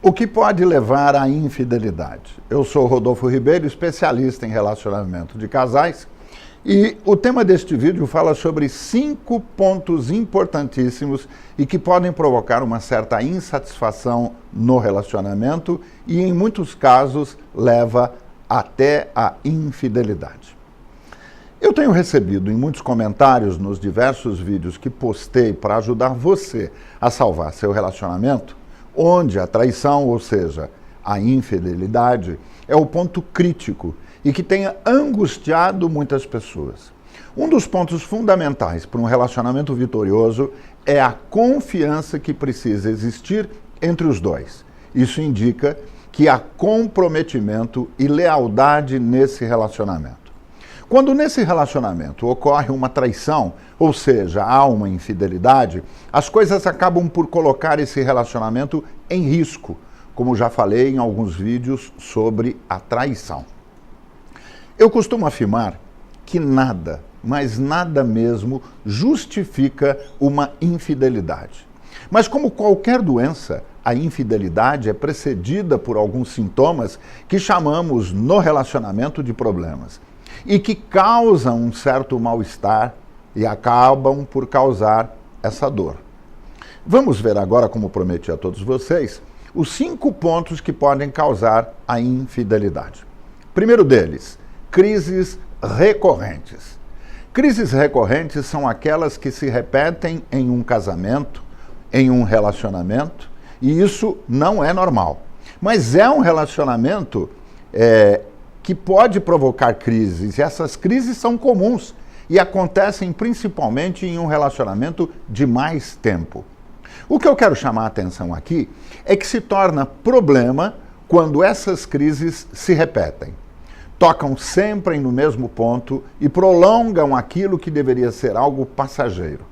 O que pode levar à infidelidade? Eu sou Rodolfo Ribeiro, especialista em relacionamento de casais, e o tema deste vídeo fala sobre 5 pontos importantíssimos e que podem provocar uma certa insatisfação no relacionamento e, em muitos casos, leva até a infidelidade. Eu tenho recebido em muitos comentários nos diversos vídeos que postei para ajudar você a salvar seu relacionamento, onde a traição, ou seja, a infidelidade, é o ponto crítico e que tenha angustiado muitas pessoas. Um dos pontos fundamentais para um relacionamento vitorioso é a confiança que precisa existir entre os dois. Isso indica que há comprometimento e lealdade nesse relacionamento. Quando nesse relacionamento ocorre uma traição, ou seja, há uma infidelidade, as coisas acabam por colocar esse relacionamento em risco, como já falei em alguns vídeos sobre a traição. Eu costumo afirmar que nada, mas nada mesmo, justifica uma infidelidade. Mas como qualquer doença, a infidelidade é precedida por alguns sintomas que chamamos no relacionamento de problemas e que causam um certo mal-estar e acabam por causar essa dor. Vamos ver agora, como prometi a todos vocês, os 5 pontos que podem causar a infidelidade. Primeiro deles, crises recorrentes. Crises recorrentes são aquelas que se repetem em um casamento, em um relacionamento, e isso não é normal. Mas é um relacionamento que pode provocar crises, e essas crises são comuns e acontecem principalmente em um relacionamento de mais tempo. O que eu quero chamar a atenção aqui é que se torna problema quando essas crises se repetem. Tocam sempre no mesmo ponto e prolongam aquilo que deveria ser algo passageiro.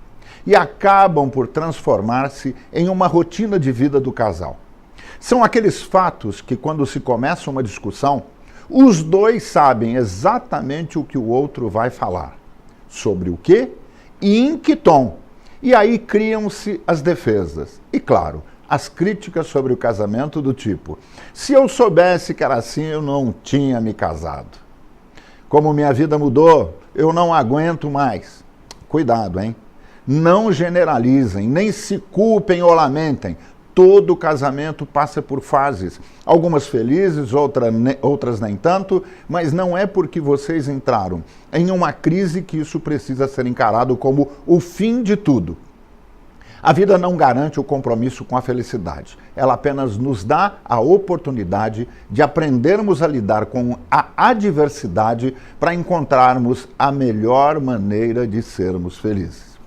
E acabam por transformar-se em uma rotina de vida do casal. São aqueles fatos que, quando se começa uma discussão, os dois sabem exatamente o que o outro vai falar, sobre o quê e em que tom. E aí criam-se as defesas. E, claro, as críticas sobre o casamento do tipo: se eu soubesse que era assim, eu não tinha me casado. Como minha vida mudou, eu não aguento mais. Cuidado, hein? Não generalizem, nem se culpem ou lamentem. Todo casamento passa por fases, algumas felizes, outras nem tanto, mas não é porque vocês entraram em uma crise que isso precisa ser encarado como o fim de tudo. A vida não garante o compromisso com a felicidade. Ela apenas nos dá a oportunidade de aprendermos a lidar com a adversidade para encontrarmos a melhor maneira de sermos felizes.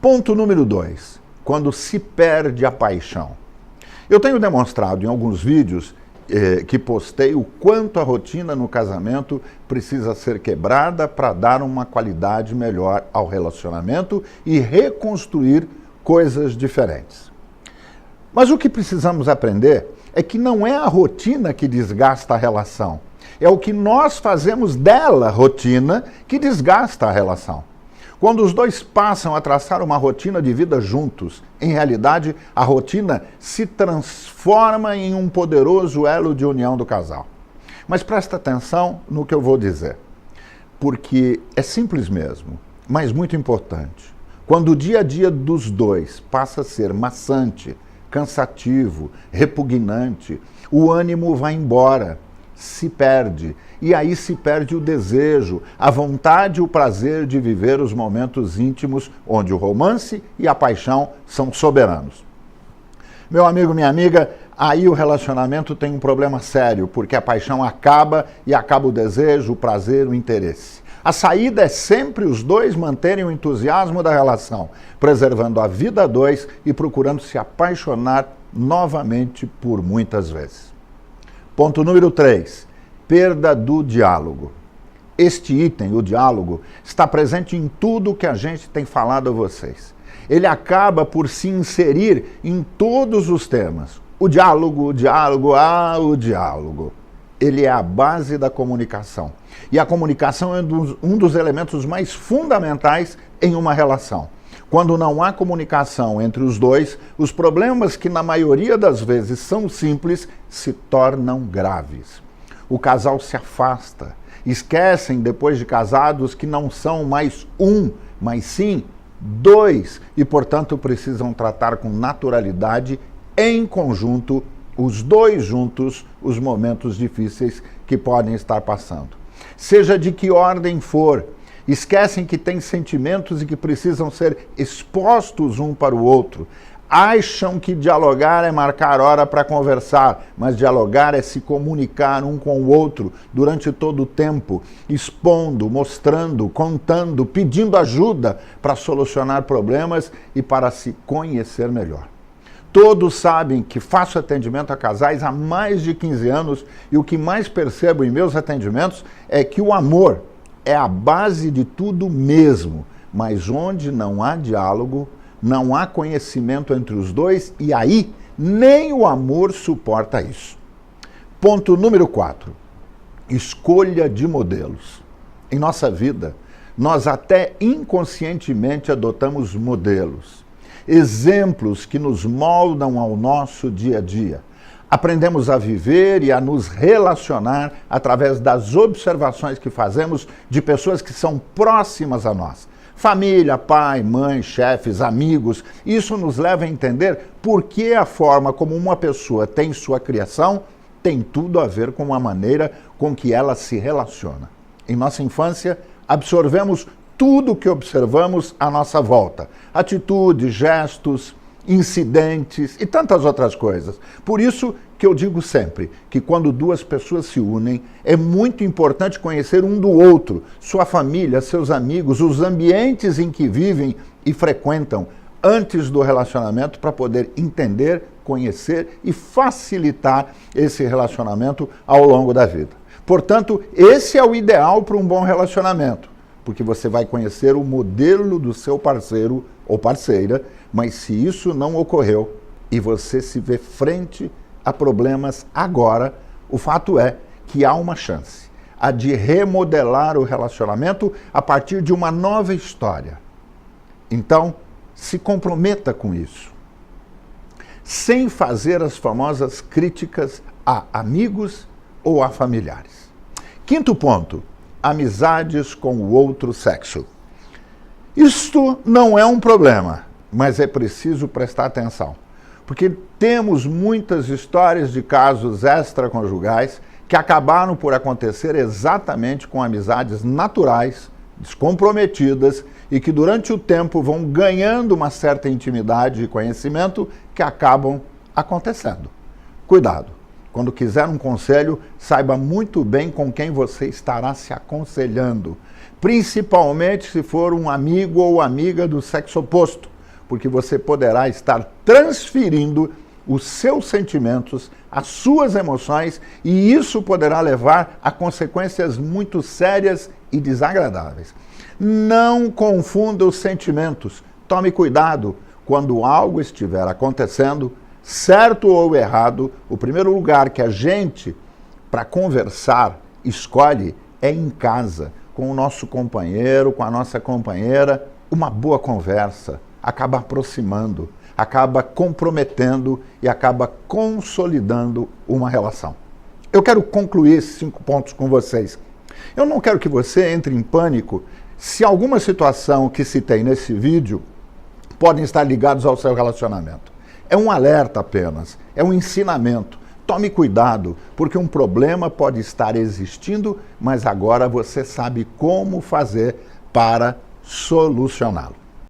Ponto número 2. Quando se perde a paixão. Eu tenho demonstrado em alguns vídeos que postei o quanto a rotina no casamento precisa ser quebrada para dar uma qualidade melhor ao relacionamento e reconstruir coisas diferentes. Mas o que precisamos aprender é que não é a rotina que desgasta a relação, é o que nós fazemos dela rotina que desgasta a relação. Quando os dois passam a traçar uma rotina de vida juntos, em realidade, a rotina se transforma em um poderoso elo de união do casal. Mas presta atenção no que eu vou dizer, porque é simples mesmo, mas muito importante. Quando o dia a dia dos dois passa a ser maçante, cansativo, repugnante, o ânimo vai embora, se perde. E aí se perde o desejo, a vontade e o prazer de viver os momentos íntimos onde o romance e a paixão são soberanos. Meu amigo, minha amiga, aí o relacionamento tem um problema sério, porque a paixão acaba e acaba o desejo, o prazer, o interesse. A saída é sempre os dois manterem o entusiasmo da relação, preservando a vida a dois e procurando se apaixonar novamente por muitas vezes. Ponto número 3. Perda do diálogo. Este item, o diálogo, está presente em tudo que a gente tem falado a vocês. Ele acaba por se inserir em todos os temas. O diálogo, o diálogo. Ele é a base da comunicação. E a comunicação é um dos elementos mais fundamentais em uma relação. Quando não há comunicação entre os dois, os problemas que na maioria das vezes são simples se tornam graves. O casal se afasta, esquecem depois de casados que não são mais um, mas sim dois, e portanto precisam tratar com naturalidade, em conjunto, os dois juntos, os momentos difíceis que podem estar passando. Seja de que ordem for, esquecem que têm sentimentos e que precisam ser expostos um para o outro. Acham que dialogar é marcar hora para conversar, mas dialogar é se comunicar um com o outro durante todo o tempo, expondo, mostrando, contando, pedindo ajuda para solucionar problemas e para se conhecer melhor. Todos sabem que faço atendimento a casais há mais de 15 anos e o que mais percebo em meus atendimentos é que o amor é a base de tudo mesmo, mas onde não há diálogo, não há conhecimento entre os dois e aí nem o amor suporta isso. Ponto número 4. Escolha de modelos. Em nossa vida, nós até inconscientemente adotamos modelos, exemplos que nos moldam ao nosso dia a dia. Aprendemos a viver e a nos relacionar através das observações que fazemos de pessoas que são próximas a nós. Família, pai, mãe, chefes, amigos. Isso nos leva a entender por que a forma como uma pessoa tem sua criação tem tudo a ver com a maneira com que ela se relaciona. Em nossa infância, absorvemos tudo o que observamos à nossa volta. Atitudes, gestos, incidentes e tantas outras coisas. Por isso que eu digo sempre que quando duas pessoas se unem, é muito importante conhecer um do outro, sua família, seus amigos, os ambientes em que vivem e frequentam antes do relacionamento para poder entender, conhecer e facilitar esse relacionamento ao longo da vida. Portanto, esse é o ideal para um bom relacionamento, porque você vai conhecer o modelo do seu parceiro ou parceira, mas se isso não ocorreu e você se vê frente a problemas agora, o fato é que há uma chance, a de remodelar o relacionamento a partir de uma nova história. Então, se comprometa com isso, sem fazer as famosas críticas a amigos ou a familiares. Quinto ponto, amizades com o outro sexo. Isto não é um problema, mas é preciso prestar atenção, porque temos muitas histórias de casos extraconjugais que acabaram por acontecer exatamente com amizades naturais, descomprometidas e que durante o tempo vão ganhando uma certa intimidade e conhecimento que acabam acontecendo. Cuidado! Quando quiser um conselho, saiba muito bem com quem você estará se aconselhando, principalmente se for um amigo ou amiga do sexo oposto, porque você poderá estar transferindo os seus sentimentos, as suas emoções, e isso poderá levar a consequências muito sérias e desagradáveis. Não confunda os sentimentos. Tome cuidado quando algo estiver acontecendo, certo ou errado. O primeiro lugar que a gente, para conversar, escolhe é em casa, com o nosso companheiro, com a nossa companheira. Uma boa conversa acaba aproximando, acaba comprometendo e acaba consolidando uma relação. Eu quero concluir esses 5 pontos com vocês. Eu não quero que você entre em pânico se alguma situação que citei nesse vídeo podem estar ligados ao seu relacionamento. É um alerta apenas, é um ensinamento. Tome cuidado, porque um problema pode estar existindo, mas agora você sabe como fazer para solucioná-lo.